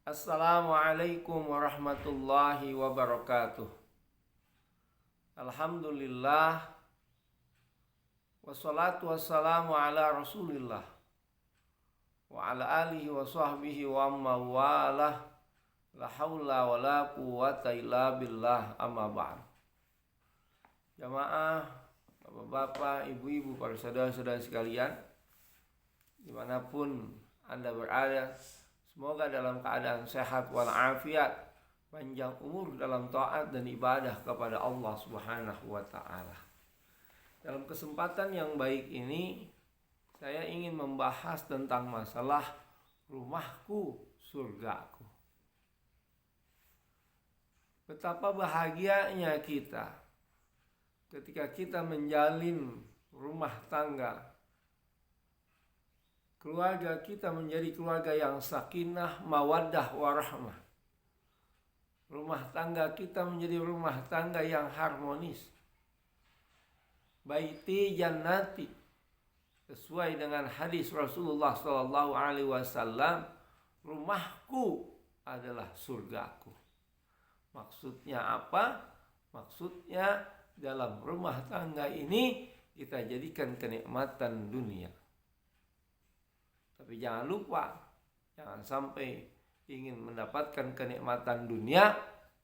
Assalamualaikum warahmatullahi wabarakatuh. Alhamdulillah, wassalatu wassalamu ala rasulillah wa ala alihi wa sahbihi wa amma walah. La hawla wa la quwata illa billah, amma ba'd. Jamaah, bapak-bapak, ibu-ibu, para saudara-saudara sekalian, dimanapun Anda berada, semoga dalam keadaan sehat walafiat, panjang umur dalam taat dan ibadah kepada Allah Subhanahu wa taala. Dalam kesempatan yang baik ini, saya ingin membahas tentang masalah rumahku, surgaku. Betapa bahagianya kita ketika kita menjalin rumah tangga, keluarga kita menjadi keluarga yang sakinah, mawaddah, warahmah. Rumah tangga kita menjadi rumah tangga yang harmonis. Baiti jannati, sesuai dengan hadis Rasulullah SAW, rumahku adalah surgaku. Maksudnya apa? Maksudnya dalam rumah tangga ini kita jadikan kenikmatan dunia. Tapi jangan lupa, jangan sampai ingin mendapatkan kenikmatan dunia,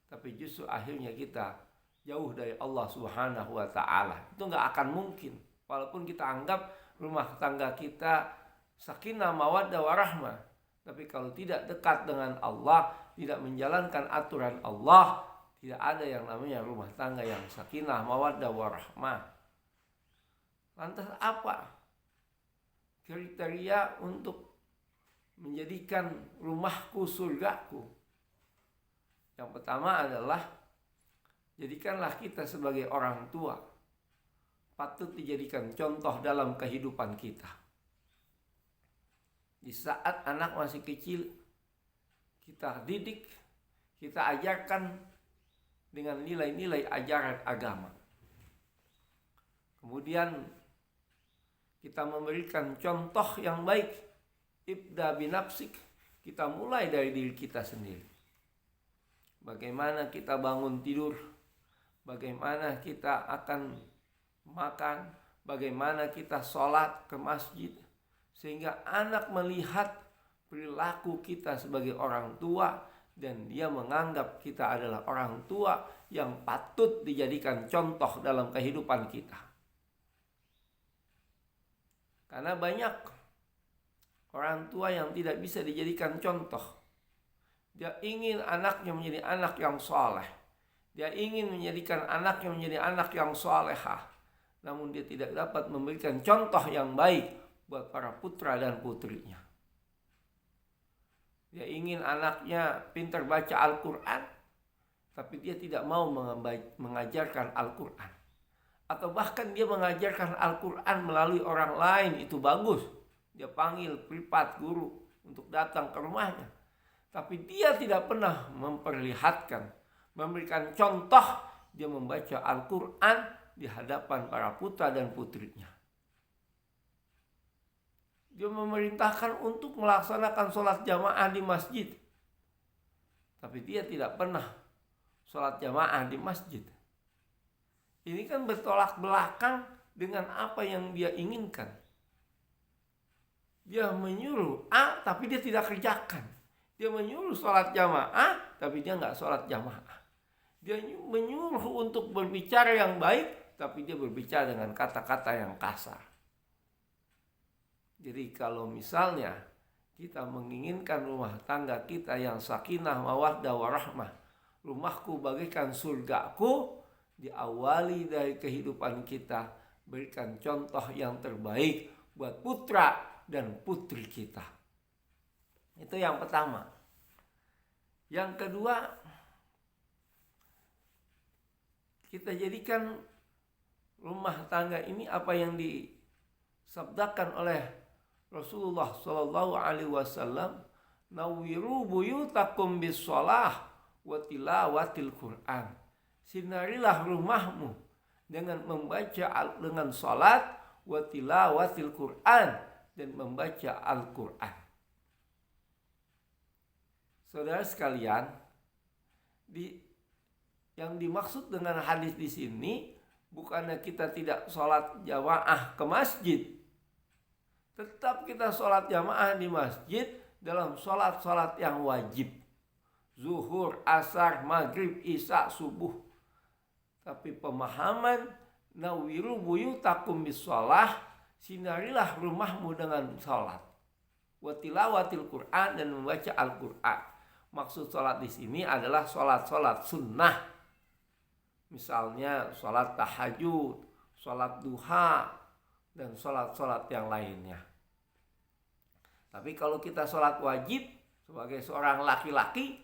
tapi justru akhirnya kita jauh dari Allah Subhanahu wa ta'ala. Itu gak akan mungkin. Walaupun kita anggap rumah tangga kita sakinah, mawaddah, warahmah, tapi kalau tidak dekat dengan Allah, tidak menjalankan aturan Allah, tidak ada yang namanya rumah tangga yang sakinah, mawaddah, warahmah. Lantas apa kriteria untuk menjadikan rumahku surgaku? Yang pertama adalah, jadikanlah kita sebagai orang tua patut dijadikan contoh dalam kehidupan kita. Di saat anak masih kecil, kita didik, kita ajarkan dengan nilai-nilai ajaran agama. Kemudian kita memberikan contoh yang baik. Ibda binafsik, kita mulai dari diri kita sendiri. Bagaimana kita bangun tidur, bagaimana kita akan makan, bagaimana kita sholat ke masjid, sehingga anak melihat perilaku kita sebagai orang tua dan dia menganggap kita adalah orang tua yang patut dijadikan contoh dalam kehidupan kita. Karena banyak orang tua yang tidak bisa dijadikan contoh. Dia ingin anaknya menjadi anak yang soleh. Dia ingin menjadikan anaknya menjadi anak yang solehah. Namun dia tidak dapat memberikan contoh yang baik buat para putra dan putrinya. Dia ingin anaknya pintar baca Al-Quran, tapi dia tidak mau mengajarkan Al-Quran. Atau bahkan dia mengajarkan Al-Quran melalui orang lain, itu bagus. Dia panggil privat guru untuk datang ke rumahnya. Tapi dia tidak pernah memperlihatkan, memberikan contoh dia membaca Al-Quran di hadapan para putra dan putrinya. Dia memerintahkan untuk melaksanakan sholat jamaah di masjid, tapi dia tidak pernah sholat jamaah di masjid. Ini kan bertolak belakang dengan apa yang dia inginkan. Dia menyuruh A, tapi dia tidak kerjakan. Dia menyuruh sholat jamaah, tapi dia nggak sholat jamaah. Dia menyuruh untuk berbicara yang baik, tapi dia berbicara dengan kata-kata yang kasar. Jadi kalau misalnya kita menginginkan rumah tangga kita yang sakinah, mawaddah, warahmah, rumahku bagaikan surgaku, diawali dari kehidupan kita, berikan contoh yang terbaik buat putra dan putri kita. Itu yang pertama. Yang kedua, kita jadikan rumah tangga ini apa yang disabdakan oleh Rasulullah SAW, nawwiru buyutakum bis-shalah wa tilawatil Qur'an. Sinarilah rumahmu dengan membaca dengan salat, wa tilawatil Qur'an, dan membaca Al-Quran. Saudara sekalian, yang dimaksud dengan hadis di sini bukannya kita tidak sholat jamaah ke masjid. Tetap kita sholat jamaah di masjid dalam sholat-sholat yang wajib. Zuhur, asar, maghrib, isya, subuh. Tapi pemahaman nawiru buyutakum bis-shalah, sinarilah rumahmu dengan sholat. Wa tilawatil Qur'an, dan membaca Al-Qur'an. Maksud sholat di sini adalah sholat-sholat sunnah. Misalnya sholat tahajud, sholat duha, dan sholat-sholat yang lainnya. Tapi kalau kita sholat wajib sebagai seorang laki-laki,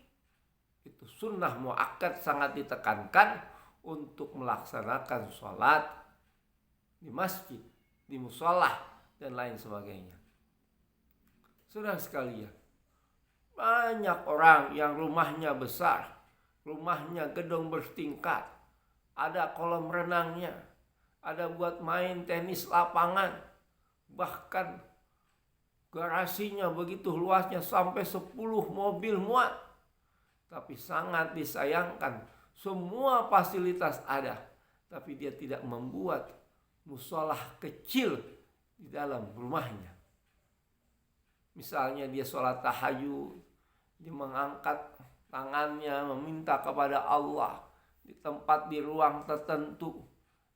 itu sunnah muakkad, sangat ditekankan untuk melaksanakan sholat di masjid, di musolah, dan lain sebagainya. Saudara sekalian, banyak orang yang rumahnya besar, rumahnya gedung bertingkat, ada kolam renangnya, ada buat main tenis lapangan, bahkan garasinya begitu luasnya sampai 10 mobil muat. Tapi sangat disayangkan, semua fasilitas ada, tapi dia tidak membuat musolah kecil di dalam rumahnya. Misalnya dia sholat tahajud, dia mengangkat tangannya meminta kepada Allah di tempat, di ruang tertentu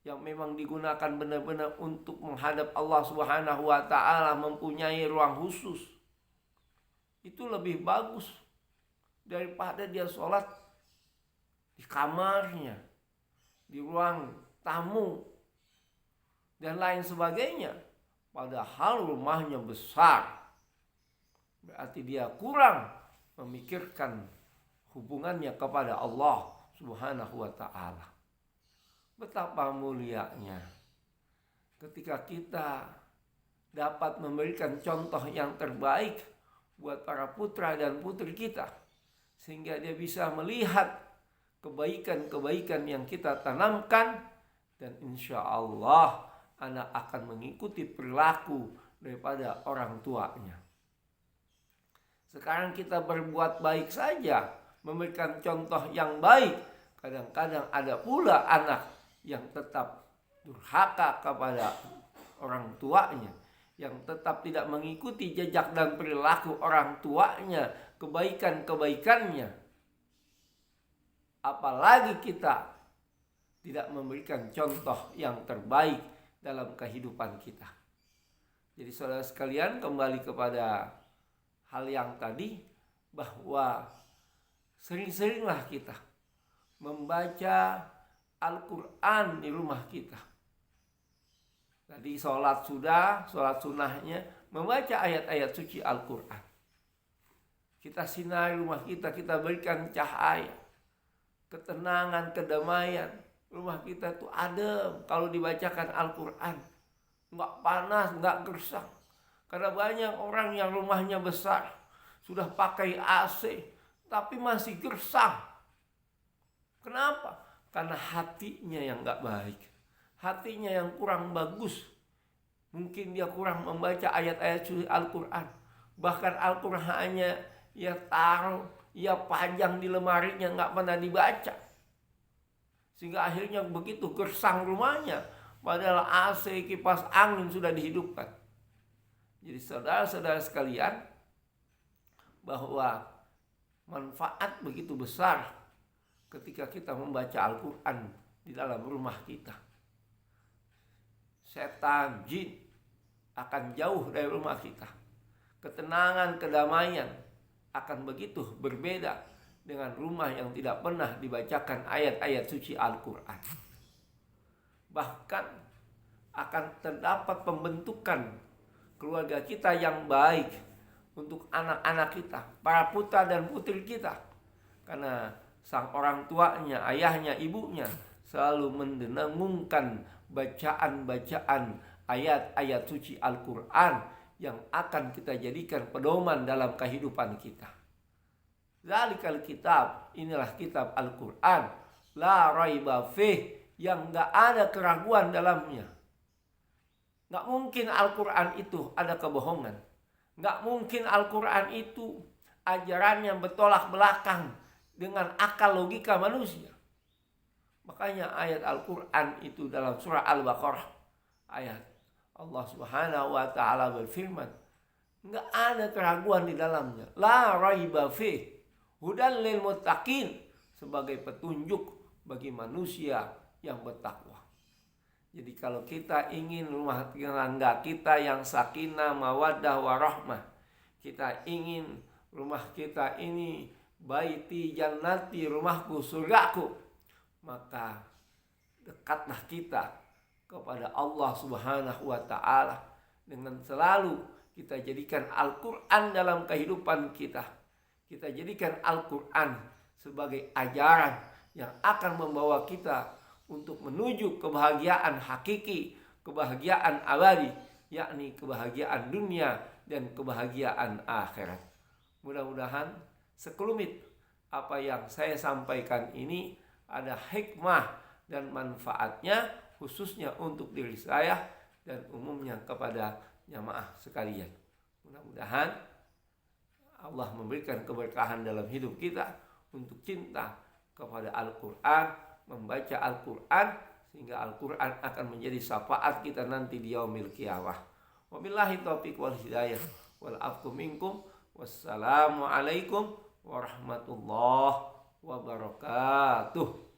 yang memang digunakan benar-benar untuk menghadap Allah Subhanahu wa ta'ala, mempunyai ruang khusus. Itu lebih bagus daripada dia sholat di kamarnya, di ruang tamu, dan lain sebagainya. Padahal rumahnya besar. Berarti dia kurang memikirkan hubungannya kepada Allah Subhanahu wa ta'ala. Betapa mulianya ketika kita dapat memberikan contoh yang terbaik buat para putra dan putri kita, sehingga dia bisa melihat kebaikan-kebaikan yang kita tanamkan, dan insya Allah anak akan mengikuti perilaku daripada orang tuanya. Sekarang kita berbuat baik saja, memberikan contoh yang baik. Kadang-kadang ada pula anak yang tetap durhaka kepada orang tuanya, yang tetap tidak mengikuti jejak dan perilaku orang tuanya, kebaikan-kebaikannya. Apalagi kita tidak memberikan contoh yang terbaik dalam kehidupan kita. Jadi saudara sekalian, kembali kepada hal yang tadi, bahwa sering-seringlah kita membaca Al-Quran di rumah kita. Tadi sholat sudah, sholat sunnahnya, membaca ayat-ayat suci Al-Quran. Kita sinari rumah kita, kita berikan cahaya, ketenangan, kedamaian. Rumah kita tuh adem kalau dibacakan Al-Quran. Nggak panas, nggak gersang. Karena banyak orang yang rumahnya besar, sudah pakai AC, tapi masih gersang. Kenapa? Karena hatinya yang gak baik, hatinya yang kurang bagus. Mungkin dia kurang membaca ayat-ayat suci Al-Quran. Bahkan Al-Qurannya ia taruh, ia pajang di lemarinya, gak pernah dibaca. Sehingga akhirnya begitu gersang rumahnya, padahal AC, kipas angin sudah dihidupkan. Jadi saudara-saudara sekalian, bahwa manfaat begitu besar ketika kita membaca Al-Quran di dalam rumah kita. Setan, jin akan jauh dari rumah kita. Ketenangan, kedamaian akan begitu berbeda dengan rumah yang tidak pernah dibacakan ayat-ayat suci Al-Quran. Bahkan akan terdapat pembentukan keluarga kita yang baik untuk anak-anak kita, para putra dan putri kita. Karena sang orang tuanya, ayahnya, ibunya selalu mendengungkan bacaan-bacaan ayat-ayat suci Al-Quran yang akan kita jadikan pedoman dalam kehidupan kita. Zalikal kitab, inilah kitab Al-Quran, la raiba fih, yang gak ada keraguan dalamnya. Gak mungkin Al-Quran itu ada kebohongan. Gak mungkin Al-Quran itu ajaran yang bertolak belakang dengan akal logika manusia. Makanya ayat Al-Quran itu dalam surah Al-Baqarah, ayat Allah Subhanahu wa ta'ala berfirman, nggak ada keraguan di dalamnya. La raiba fih hudan lil muttaqin, sebagai petunjuk bagi manusia yang bertakwa. Jadi kalau kita ingin rumah tangga kita yang sakinah, mawaddah, warahmah, kita ingin rumah kita ini baiti jannati, rumahku surgaku, maka dekatlah kita kepada Allah Subhanahu wa ta'ala dengan selalu kita jadikan Al-Quran dalam kehidupan kita. Kita jadikan Al-Quran sebagai ajaran yang akan membawa kita untuk menuju kebahagiaan hakiki, kebahagiaan abadi, yakni kebahagiaan dunia dan kebahagiaan akhirat. Mudah-mudahan sekelumit apa yang saya sampaikan ini ada hikmah dan manfaatnya, khususnya untuk diri saya dan umumnya kepada jamaah sekalian. Mudah-mudahan Allah memberikan keberkahan dalam hidup kita untuk cinta kepada Al-Quran, membaca Al-Quran, sehingga Al-Quran akan menjadi syafaat kita nanti di yaumil qiyamah. Wabillahi taufiq wal hidayah wal afwu minkum. Wassalamualaikum warahmatullahi wabarakatuh.